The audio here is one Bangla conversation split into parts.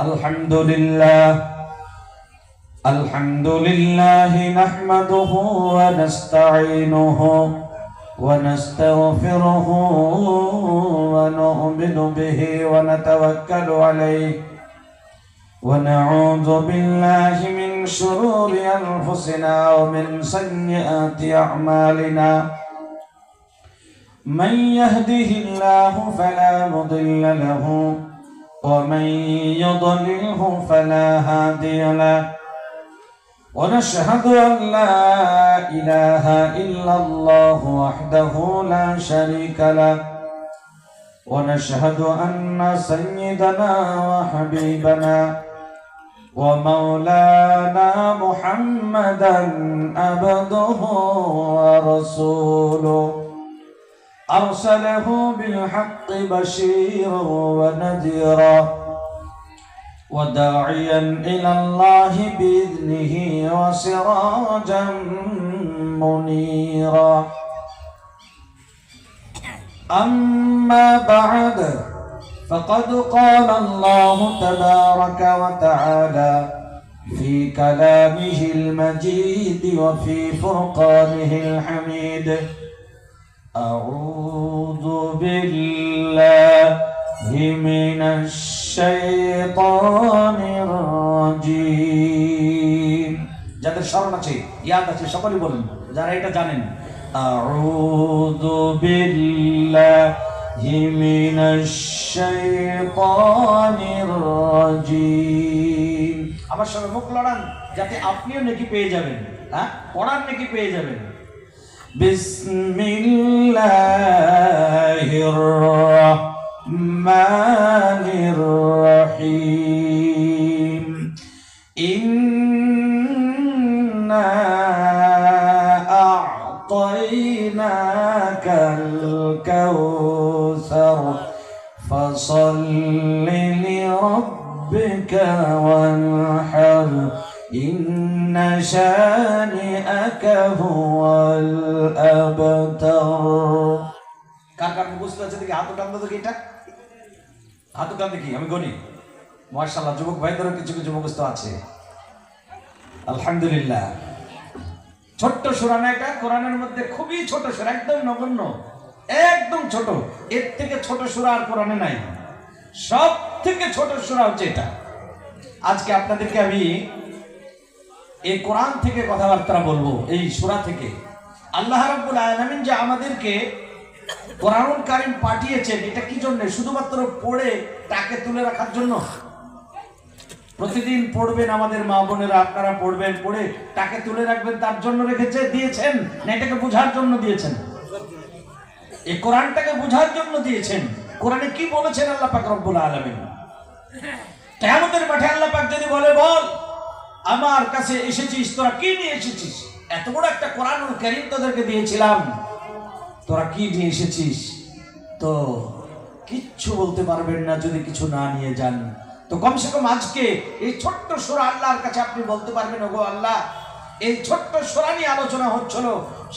আলহামদুলিল্লাহ নাহমাদুহু ওয়া নাস্তাঈনুহু ওয়া নাস্তাগফিরুহু ওয়া নু'মিনু বিহি ওয়া নাতাওয়াক্কালু আলাইহি ওয়া নাউযু বিল্লাহি মিন শুরুরি আনফুসিনা ওয়া মিন সাইয়্যাতি আ'মালিনা মান ইয়াহদিহিল্লাহু ফালা মুদিল্লা লাহু ومن يضلله فلا هادي له ونشهد أن لا إله إلا الله وحده لا شريك له ونشهد أن سيدنا وحبيبنا ومولانا محمدا عبده ورسوله أرسله بالحق بشيرا ونذيرا وداعيا إلى الله بإذنه وسراجا منيرا أما بعد فقد قال الله تبارك وتعالى في كلامه المجيد وفي فرقانه الحميد أعوذ بالله من الشيطان الرجيم যাদের স্মরণ আছে ইয়াদ আছে সকলেই বলেন যারা এটা জানেন আউযু বিল্লাহি মিনাশ শাইতানির রাজিম আমার সঙ্গে মুখ লড়ান যাতে আপনিও নেকি পেয়ে যাবেন হ্যাঁ পড়ার নেকি পেয়ে যাবেন বিসমিল্লাহির রহমানির রহিম ইন্না আ'তাইনাকাল কাউসার ফাসাল্লি লিরাব্বিকা ওয়ানহার ইন্না শানিআকা হুয়াল আবতার। কার কার মুখস্থ আছে দেখি হাত উঠান তো দেখি, এটা হাত উঠান দেখি, আমি গনি। মাশাআল্লাহ, যুবক ভাইদেরও কিছু কিছু মুখস্থ আছে, আলহামদুলিল্লাহ। ছোট্ট সূরা না এটা, কোরআনের মধ্যে খুবই ছোট সূরা, একদম নগণ্য, একদম ছোট। এর থেকে ছোট সূরা আর কোরআনে নাই। সব থেকে ছোট সূরা হচ্ছে এটা। আজকে আপনাদেরকে আমি এই কোরআন থেকে কথাবার্তা বলবো, এই সূরা থেকে। আল্লাহ রাব্বুল আলামিন যে আমাদেরকে কোরআনুল কারীম পাঠিয়েছেন, এটা কি জন্য? শুধুমাত্র পড়ে টাকে তুলে রাখার জন্য? প্রতিদিন পড়বেন আমাদের মা বোনেরা, আপনারা পড়বেন, পড়ে টাকে তুলে রাখবেন, তার জন্য রেখেছে দিয়েছেন? না এটাকে বোঝার জন্য দিয়েছেন? এই কোরআনটাকে বোঝার জন্য দিয়েছেন। কোরআনে কি বলেছেন আল্লাহ পাক রব্বুল আলামিন? কিয়ামতের মাঠে আল্লাহ পাক যদি বলে, বল আমার কাছে এসেছিস, তোরা কি নিয়ে এসেছিস? এত বড় একটা কোরআনুল কারীম তোদেরকে দিয়েছিলাম, তোরা কি নিয়ে এসেছিস? তো কিচ্ছু বলতে পারবেন না যদি কিছু না নিয়ে যান। তো কমসে কম আজকে এই ছোট্ট সূরা আল্লাহর কাছে আপনি বলতে পারবেন, ওগো আল্লাহ, এই ছোট্ট সূরা নিয়ে আলোচনা হচ্ছিল,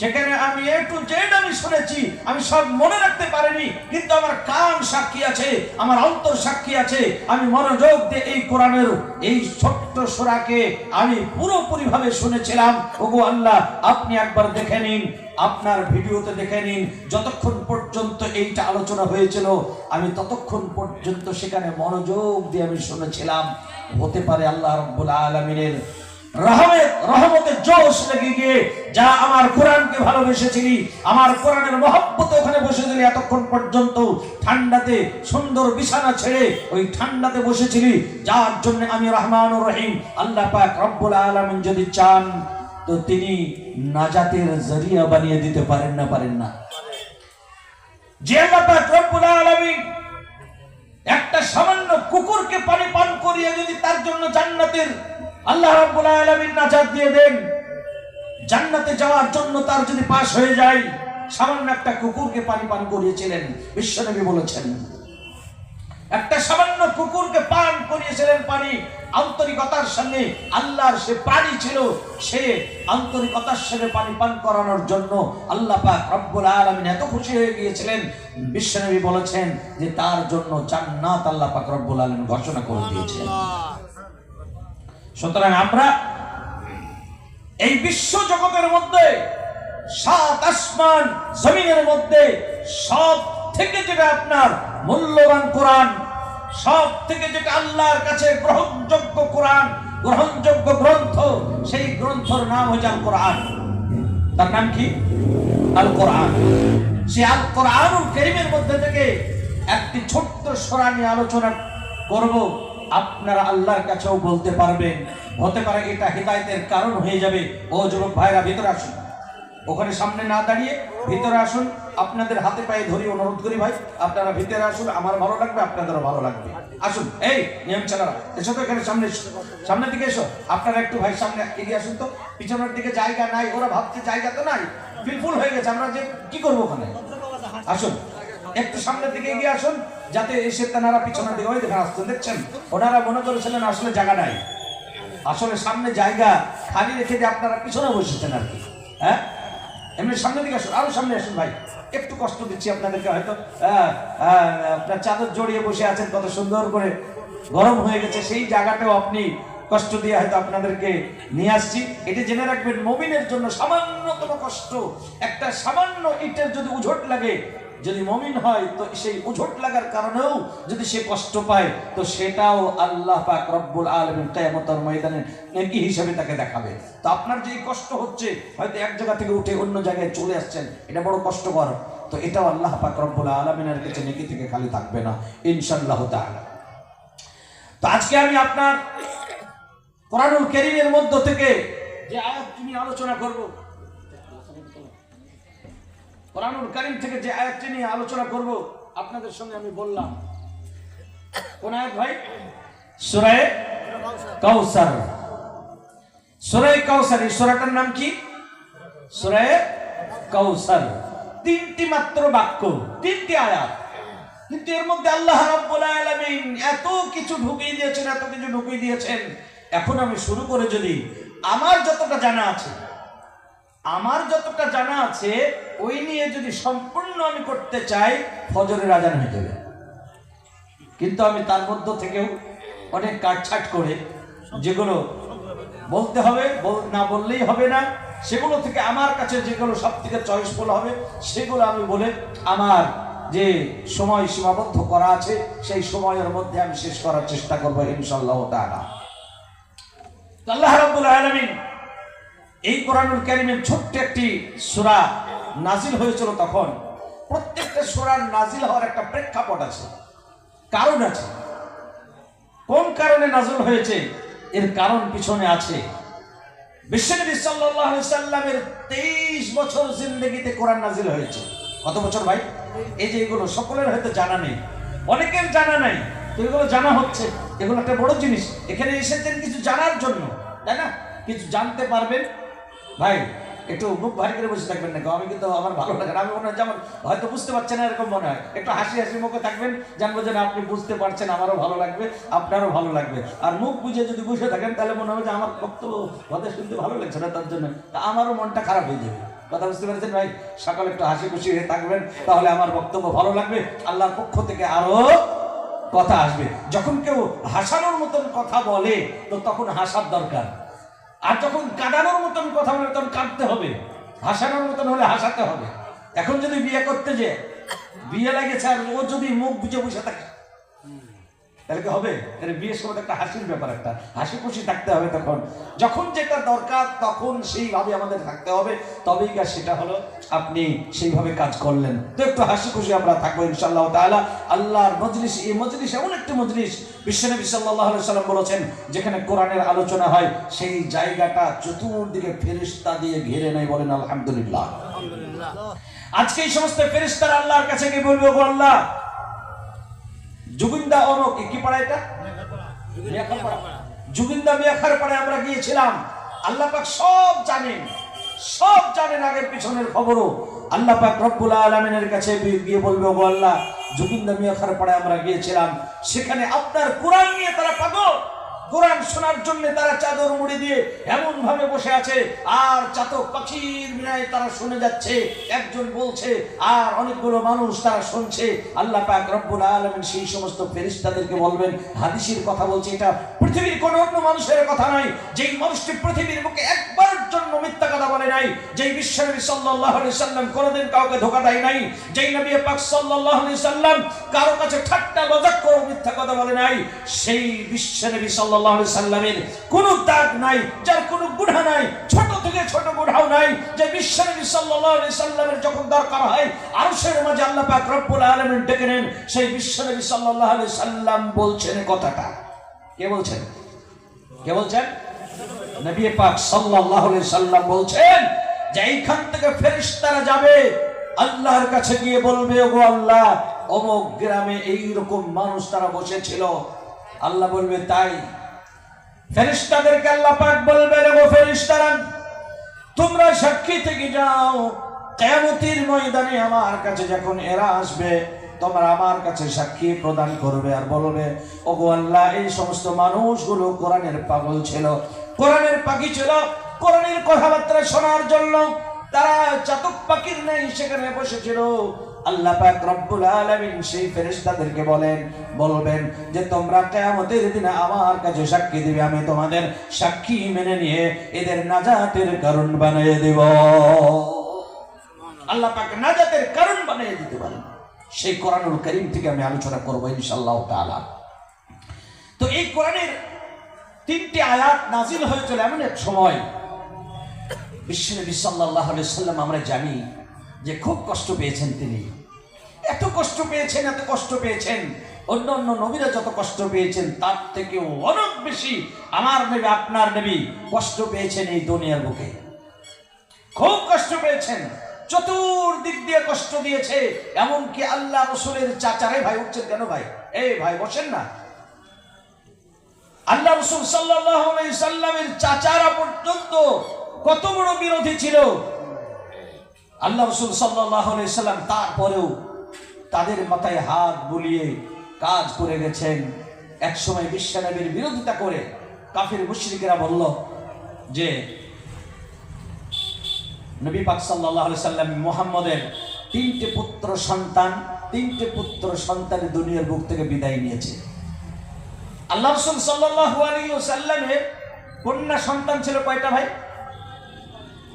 সেখানে আমি এ টু জেড আমি শুনেছি, আমি সব মনে রাখতে পারিনি, কিন্তু আমার কান সাক্ষী আছে, আমার অন্তর সাক্ষী আছে, আমি মনোযোগ দিয়ে এই কোরআনের এই ছোট্ট সূরাকে আমি পুরোপুরি ভাবে শুনেছিলাম। ওগো আল্লাহ, আপনি একবার দেখে নিন, আপনার ভিডিওতে দেখে নিন, যতক্ষণ পর্যন্ত এইটা আলোচনা হয়েছিল আমি ততক্ষণ পর্যন্ত সেখানে মনোযোগ দিয়ে আমি শুনেছিলাম। হতে পারে আল্লাহ রাব্বুল আলামিনের রহমতের জোশ লেগে গিয়ে যা আমার কোরআনকে ভালোবেসেছিলি, আমার কোরআনের মহব্বতে ওখানে বসেছিলি, এতক্ষণ পর্যন্ত ঠান্ডাতে সুন্দর বিছানা ছেড়ে ওই ঠান্ডাতে বসেছিলি, যার জন্য আমি রহমানুর রহিম আল্লাহ পাক রব্বুল আলামিন যদি চান তো তিনি নাজাতের জরিয়া বানিয়ে দিতে পারেন না? পারেন না? যে আল্লাহ পাক রব্বুল আলামিন একটা সামান্য কুকুরকে পানি পান করিয়ে যদি তার জন্য জান্নাতের আল্লাহ রাব্বুল আলামিন নাজাত দিয়ে দেন, জান্নাতে যাওয়ার জন্য তার যদি পাস হয়ে যায়, সামান্য একটা কুকুরকে পানি পান করিয়েছিলেন, বিশ্বনবী বলেছেন, একটা সামান্য কুকুরকে পান করিয়েছিলেন পানি, আন্তরিকতার সঙ্গে আল্লাহর সে প্রাণী ছিল, সে আন্তরিকতার সঙ্গে পানি পান করানোর জন্য আল্লাহ পাক রব্বুল আলামিন এত খুশি হয়ে গিয়েছিলেন, বিশ্বনবী বলেছেন যে তার জন্য জান্নাত আল্লাহ পাক রব্বুল আলামিন ঘোষণা করে দিয়েছেন। সুতরাং আমরা এই বিশ্ব জগতের মধ্যে, সাত আসমান জমিনের মধ্যে সব থেকে যেটা আপনার মূল্যবান কোরআন, সব থেকে যেটা আল্লাহর কাছে গ্রহণযোগ্য কোরআন, গ্রহণযোগ্য গ্রন্থ, সেই গ্রন্থর নাম হচ্ছে আল কোরআন। তার নাম কি? আল কোরআন। সেই আল কোরআনুল কারীমের মধ্যে থেকে একটি ছোট্ট সূরা নিয়ে আলোচনা করব। আপনারা আল্লাহর কাছেও বলতে পারবেন, হতে পারে এটা হিদায়াতের কারণ হয়ে যাবে। ও যুবক ভাইরা, ভিতরে আসুন, ওখানে সামনে না দাঁড়িয়ে ভিতরে আসুন। আপনাদের হাতে পায়ে ধরি অনুরোধ করি ভাই, আপনারা ভিতরে আসুন, আমার ভালো লাগবে, আপনাদেরও ভালো লাগবে। আসুন, এই নিয়ম চালারা এসো তো, এখানে সামনে সামনের দিকে এসো। আপনারা একটু ভাই সামনে এগিয়ে আসুন তো, পিছনের দিকে জায়গা নাই, ওরা ভাবছে জায়গা তো নাই, ফিলফুল হয়ে গেছে, আমরা যে কি করবো ওখানে। আসুন একটু সামনের দিকে এগিয়ে আসুন, যাতে এসে তারা পিছনের দিকে, ওই দেখেন আসছেন, দেখছেন, ওনারা মনে করেছিলেন আসলে জায়গা নাই, আসলে সামনে জায়গা খালি রেখে দিয়ে আপনারা পিছনে বসেছেন আর কি। হ্যাঁ, এমনি সামনের দিকে আসুন, আরো সামনে আসুন ভাই, একটু কষ্ট দিচ্ছি আপনাদেরকে, হয়তো আপনার চাদর জড়িয়ে বসে আছেন, কত সুন্দর করে গরম হয়ে গেছে, সেই জায়গাটাও আপনি কষ্ট দিয়ে হয়তো আপনাদেরকে নিয়ে আসছি। এটি জেনে রাখবেন, মুমিনের জন্য সামান্যতম কষ্ট, একটা সামান্য ইটের যদি উঝট লাগে, যদি মুমিন হয় তো সেই উঝট লাগার কারণেও যদি সে কষ্ট পায়, তো সেটাও আল্লাহ পাক রব্বুল আলামিন কিয়ামতের ময়দানে নেকি হিসেবে তাকে দেখাবে। তো আপনার যে কষ্ট হচ্ছে, হয়তো এক জায়গা থেকে উঠে অন্য জায়গায় চলে আসছেন, এটা বড় কষ্টকর, তো এটাও আল্লাহ পাক রব্বুল আলামিনের কাছে নেকি থেকে খালি থাকবে না ইনশাআল্লাহ তাআলা। তো আজকে আমি আপনার কোরআনুল কারীমের মধ্য থেকে যে আয়াতটি নিয়ে আলোচনা করব, কোরআনুল কারীম থেকে যে আয়াতটি নিয়ে আলোচনা করব আপনাদের সঙ্গে আমি বললাম, কোন আয়াত ভাই? সূরা কাউসার। সূরা কাউসার, এই সূরাটার নাম কি? সূরা কাউসার। তিনটি মাত্র বাক্য, তিনটি আয়াত, কিন্তু এর মধ্যে আল্লাহ রাব্বুল আলামিন এত কিছু ঢুকিয়ে দিয়েছেন, এত কিছু ঢুকিয়ে দিয়েছেন। এখন আমি শুরু করে যদি আমার যতটা জানা আছে ওই নিয়ে যদি সম্পূর্ণ আমি করতে চাই, ফজরের আজান হয়ে যাবে। কিন্তু আমি তার মধ্য থেকেও অনেক কাটছাট করে যেগুলো বলতে হবে, না বললেই হবে না, সেগুলো থেকে আমার কাছে যেগুলো সব থেকে চয়েসফুল হবে সেগুলো আমি বলে আমার যে সময় সীমাবদ্ধ করা আছে সেই সময়ের মধ্যে আমি শেষ করার চেষ্টা করবো ইনশাআল্লাহ তাআলা। আল্লাহ রাব্বুল আলামিন এই কোরআনুল কারীমের ছোট্ট একটি সূরা নাজিল হয়েছিল, তখন প্রত্যেকটা সূরার নাজিল হওয়ার একটা প্রেক্ষাপট আছে, কারণ আছে। কোন কারণে নাজিল হয়েছে, এর কারণ পিছনে আছে। বিশ্বনবী সাল্লাল্লাহু আলাইহি সাল্লামের 23 বছর জিন্দেগিতে কোরআন নাজিল হয়েছে। কত বছর ভাই? এই যে এগুলো সকলের হয়তো জানা নেই, অনেকের জানা নাই, তো এগুলো জানা হচ্ছে, এগুলো একটা বড় জিনিস। এখানে এসেছেন কিছু জানার জন্য, তাই না? কিছু জানতে পারবেন। ভাই একটু মুখ ভারী করে বসে থাকবেন না, আমি কিন্তু আমার ভালো লাগে না, আমি মনে হয় যেমন হয়তো বুঝতে পারছেন না এরকম মনে হয়, একটু হাসি হাসি মুখে থাকবেন, জানবো যে আপনি বুঝতে পারছেন, আমারও ভালো লাগবে, আপনারও ভালো লাগবে। আর মুখ বুঝে যদি বসে থাকেন তাহলে মনে হবে যে আমার বক্তব্য কথা শুনতে ভালো লাগছে না, তার জন্য তা আমারও মনটা খারাপ হয়ে যাবে। কথা বুঝতে পেরেছেন ভাই? সকালে একটু হাসি খুশি হয়ে থাকবেন, তাহলে আমার বক্তব্য ভালো লাগবে, আল্লাহর পক্ষ থেকে আরো কথা আসবে। যখন কেউ হাসানোর মতন কথা বলে তো তখন হাসার দরকার, আর যখন কাঁদানোর মতন কথা বলে তখন কাঁদতে হবে, হাসানোর মতন হলে হাসাতে হবে। এখন যদি বিয়ে করতে যে বিয়ে লাগেছে আর ও যদি মুখ বুঝে বসে থাকে তাহলে কি হবে? তাহলে বিয়ের সময় একটা হাসির ব্যাপার, একটা হাসি খুশি থাকতে হবে। তখন যখন যেটা দরকার তখন সেইভাবে আমাদের থাকতে হবে, তবেই কাজ সেটা হলো আপনি সেইভাবে কাজ করলেন। তো একটু হাসি খুশি আমরা থাকবো ইনশাআল্লাহ তাআলা। আল্লাহর মজলিস, এই মজলিস এমন একটি মজলিস, বিশ্বনবী সাল্লাল্লাহু আলাইহি সাল্লাম বলেছেন যেখানে কোরআনের আলোচনা হয় সেই জায়গাটা চতুর্দিকে ফেরেশতা দিয়ে ঘিরে নেয়। বলেন আলহামদুলিল্লাহ। আজকে এই সমস্ত ফেরেশতারা আল্লাহর কাছে গিয়ে বলবে, গো আল্লাহ, জুগিন্দা অমক কি পাড়া, এটা জুগিন্দা মিয়াখার পাড়ায় আমরা গিয়েছিলাম। আল্লাহ পাক সব জানেন আগের পিছনের খবরও। আল্লাহ পাক রব্বুল আলামিনের কাছে গিয়ে বলবে, গো আল্লাহ, জুগিন্দা মিয়াখার পাড়ায় আমরা গিয়েছিলাম, সেখানে আপনার কোরআন নিয়ে তারা পাগল, কোরআন শোনার জন্য তারা চাদর মুড়ি দিয়ে এমন ভাবে বসে আছে, আর চাতক পাখির ন্যায় তারা শুনে যাচ্ছে। একজন বলছে আর অনেকগুলো মানুষ তারা শুনছে। আল্লাহ পাক রব্বুল আলামিন সেই সমস্ত ফেরেশতাদেরকে বলবেন, হাদিসের কথা বলছে, এটা পৃথিবীর কোনো অন্য মানুষের কথা নয়, যেই মানুষটি পৃথিবীর বুকে একবারের জন্য মিথ্যা কথা বলে নাই, যেই বিশ্বনবী সাল্লাল্লাহু আলাইহি সাল্লাম কোনোদিন কাউকে ধোঁকা দেয় নাই, যেই নবী পাক সাল্লাল্লাহু আলাইহি সাল্লাম কারো কাছে ঠাট্টা মজাক করে মিথ্যা কথা বলে নাই, সেই বিশ্বনবী সাল্লাল্লাহু আলাইহি সাল্লামের কোনো দাগ নাই, যার কোনো গুনাহ নাই, ছোট থেকে ছোট গুনাহও নাই, যে বিশ্বনবী সাল্লাল্লাহু আলাইহি সাল্লামের যখন দরকার হয় আরশের মাঝে আল্লাহ পাক রব্বুল আলামিন ডেকে নেন, সেই বিশ্বনবী সাল্লাল্লাহু আলাইহি সাল্লাম বলছেন কথাটা। কে বলছেন? কে বলছেন? নবী পাক সাল্লাল্লাহু আলাইহি সাল্লাম বলছেন যে এইখান থেকে ফেরেশতারা যাবে আল্লাহর কাছে গিয়ে বলবে, ওগো আল্লাহ, অমুক গ্রামে এইরকম মানুষ তারা বসেছিল। আল্লাহ বলবে তাই? ফেরেশতাদেরকে আল্লাহ পাক বলবেন, ওগো ফেরেশতারা, তোমরা সাক্ষী থেকে যাও, কিয়ামতের ময়দানে আমার কাছে যখন এরা আসবে তোমরা আমার কাছে সাক্ষী প্রদান করবে আর বলবে, ওগো আল্লাহ, এই সমস্ত মানুষগুলো কোরআনের পাগল ছিল, কোরআনের পাখি ছিল, কোরআনের কথাবার্তা শোনার জন্য তারা চাতক পাখির ন্যায় সেখানে বসেছিল। আল্লাহ পাক রব্বুল আলামিন সেই ফেরেশতাদেরকে বলবেন যে তোমরা কিয়ামতের দিনে আমার কাছে সাক্ষী দিবে, আমি তোমাদের সাক্ষী মেনে নিয়ে এদের নাজাতের কারণ বানিয়ে দেব। আল্লাহ পাক নাজাতের কারণ বানিয়ে দিতে পারেন। সেই কোরআনুল কারীম থেকে আমি আলোচনা করব ইনশাআল্লাহ তাআলা। তো এই কোরআনের 3টি আয়াত নাজিল হয়েছিল এমন এক সময়, বিশ্বনবী সাল্লাল্লাহু আলাইহি সাল্লাম আমরা জানি যে খুব কষ্ট পেয়েছেন। তিনি এত কষ্ট পেয়েছেন অন্য অন্য নবীরা যত কষ্ট পেয়েছেন তার থেকেও অনেক বেশি আমার নবী, আপনার নবী কষ্ট পেয়েছেন এই দুনিয়ার বুকে। খুব কষ্ট পেয়েছেন, চতুর্দিক দিয়ে কষ্ট দিয়েছে। এমনকি আল্লাহ রাসূলের চাচারে, ভাই উঠছেন কেন ভাই? এই ভাই বসেন না। আল্লাহ রাসূল সাল্লাল্লাহু আলাইহি সাল্লামের চাচারা পর্যন্ত কত বড় বিরোধী ছিল আল্লাহ রাসূল সাল্লাল্লাহু আলাইহি সাল্লাম, তারপরেও তাদের মাথায় হাত বুলিয়ে কাজ করে গেছেন। এক সময় বিশ্বনবীর বিরোধিতা করে কাফির মুশরিকেরা বলল যে নবী পাক সাল্লাল্লাহু আলাইহি সাল্লাম মুহাম্মদের 3টে পুত্র সন্তানের দুনিয়ার বুক থেকে বিদায় নিয়েছে। আল্লাহ রাসূল সাল্লাল্লাহু আলাইহি ওয়াসাল্লামের কন্যা সন্তান ছিল কয়টা ভাই?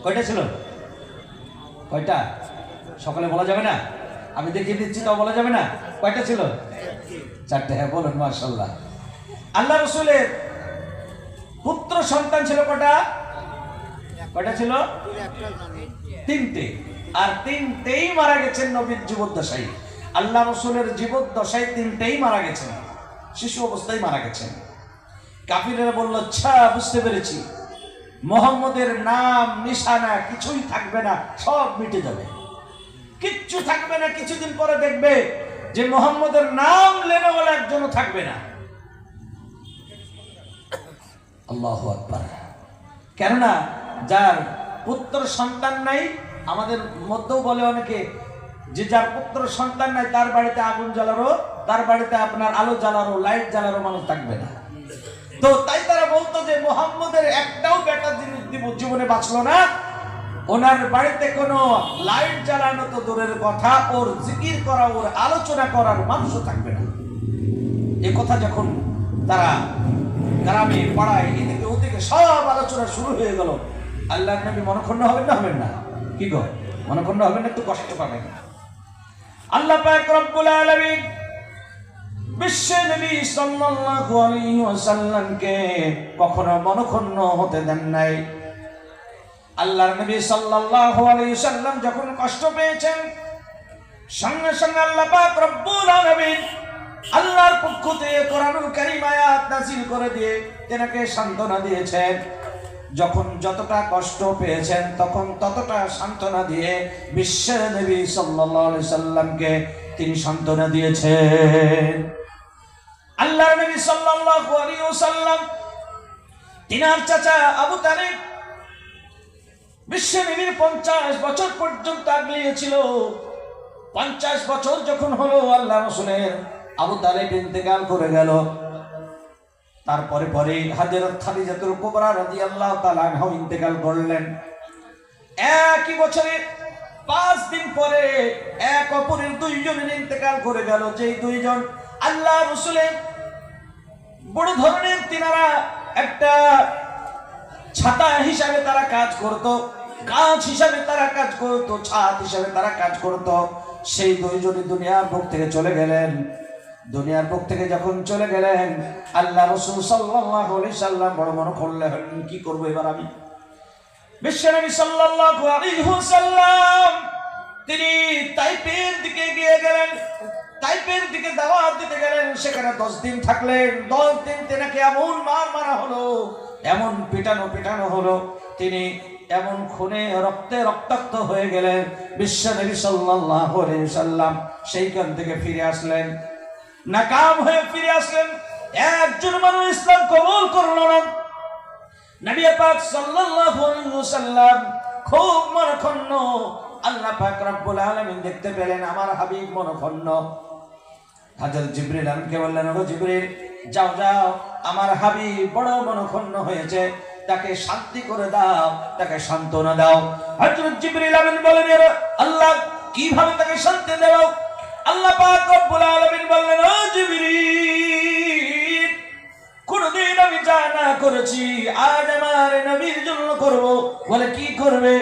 কয়টা ছিল? কয়টা? সকলে বলা যাবে না, আমি দেখিয়ে দিচ্ছি, তাও বলা যাবে না। কয়টা ছিল? 4টে। হ্যাঁ বলুন মাশাআল্লাহ। আল্লাহ রাসূলের পুত্র সন্তান ছিল কয়টা? কয়টা ছিল? 3টে। আর 3টেই মারা গেছেন নবীর জীবদ্দশায়। আল্লাহ রাসূলের জীবদ্দশায় 3টেই মারা গেছেন, শিশু অবস্থায় মারা গেছেন। কাফিররা বলল, আচ্ছা বুঝতে পেরেছি, মুহাম্মদের নাম নিশানা কিছুই থাকবে না, সব মিটে যাবে, কিচ্ছু থাকবে না। কিছুদিন পরে দেখবে যে মুহাম্মদের নাম লেনে বলে একজনও থাকবে না। আল্লাহু আকবার। কেননা যার পুত্র সন্তান নাই, আমাদের মধ্যেও বলে অনেকে যে যার পুত্র সন্তান নাই তার বাড়িতে আগুন জ্বালারও, তার বাড়িতে আপনার আলো জ্বালারও, লাইট জ্বালারও মানুষ থাকবে না। তো তাই তারা বলতো যে মুহাম্মদের একটাও বেটা জীবনে বাঁচলো না, ওনার বাড়িতে কোনো লাইট জ্বালানো তো দূরের কথা, ওর জিকির করা, ওর আলোচনা করার মানুষও থাকবে না। এ কথা যখন তারা গ্রামে পাড়ায় এদিকে ওদিকে সব আলোচনা শুরু হয়ে গেল, আল্লাহর নবী মনক্ষুণ্ণ হবেন না? কি গো, মনক্ষুণ্ণ হবেন না? একটু কষ্ট পাবেন। আল্লাহ পাক রব্বুল আলামিন বিশ্ব নবী সাল্লাল্লাহু আলাইহি ওয়াসাল্লামকে কখনো মনক্ষুণ্ণ হতে দেন নাই। আল্লাহর নবী সাল্লাল্লাহু আলাইহি ওয়াসাল্লাম যখন কষ্ট পেয়েছেন, সঙ্গে সঙ্গে আল্লাহ পাক রব্বুল আলামিন আল্লাহর পক্ষ থেকে কোরআনুল কারীম আয়াত নাযিল করে দিয়ে তেনাকে সান্ত্বনা দিয়েছেন। যখন যতটা কষ্ট পেয়েছেন তখন ততটা সান্ত্বনা দিয়ে বিশ্বের নবী সাল্লাল্লাহু আলাইহি সাল্লামকে তিনি সান্ত্বনা দিয়েছেন। আল্লাহর নবী সাল্লাল্লাহু আলাইহি ওয়াসাল্লাম তিনার চাচা আবু তালিব বিশ্ব নবীর 50 বছর পর্যন্ত আগলিয়েছিল। 50 বছর যখন হলো আল্লাহ রাসূলের, আবু তালিব ইন্তেকাল করে গেল। তারপরে পরে হযরত খাদিজাতুল কুবরা রাদিয়াল্লাহু তাআলা আনহা ইন্তেকাল করলেন। একই বছরে 5 দিন পরে এক অপরের দুইজনের ইন্তেকাল করে গেল। যেই দুইজন আল্লাহ রাসূলের বড় ধরনের তিনারা একটা ছাতা হিসাবে তারা কাজ করত, গাছ হিসাবে তারা কাজ করত, ছাদ হিসাবে তারা কাজ করত। সেই দুইজনই দুনিয়ার বুক থেকে চলে গেলেন। দুনিয়ার বুক থেকে যখন চলে গেলেন, আল্লাহ রাসূল সাল্লাল্লাহু আলাইহি সাল্লাম বড় মনে করলেন, কি করব এবার আমি? বিশ্বনবী সাল্লাল্লাহু আলাইহি ওয়াসাল্লাম তিনি তাইফের দিকে গিয়ে গেলেন। তাইফের দিকে দাওয়াত দিতে গেলেন। সেখানে 10 দিন থাকলেন। 10 দিন তেনাকে এমন মারা হলো, এমন পিটানো হলো, তিনি এমন খুনে রক্তে রক্তাক্ত হয়ে গেলেন। বিশ্বনবী সাল্লাল্লাহু আলাইহি সাল্লাম সেইখান থেকে ফিরে আসলেন, নাকাম হয়ে ফিরে আসলেন। একজন মানুষ ইসলাম কবুল করলো না। নবী পাক সাল্লাল্লাহু আলাইহি ওয়াসাল্লাম খুব মনক্ষুণ্ণ। আল্লাহ পাক রব্বুল আলামিন দেখতে পেলেন আমার হাবিব মনক্ষুণ্ণ। হযরত জিবরিল আমিনকে বললেন, ও জিবরিল, যাও যাও, আমার হাবিব বড় মনক্ষুণ্ণ হয়েছে, তাকে শান্তি করে দাও, তাকে সান্ত্বনা দাও। হযরত জিবরিল আমিন বলেন, আল্লাহ কিভাবে তাকে শান্তি দেব? আল্লাহ পাক রব্বুল আলামিন বললেন, ও জিবরিল, কোনদিন আমি যা না করেছি আজ আমার নবীর জন্য করব। বলে কি করবে?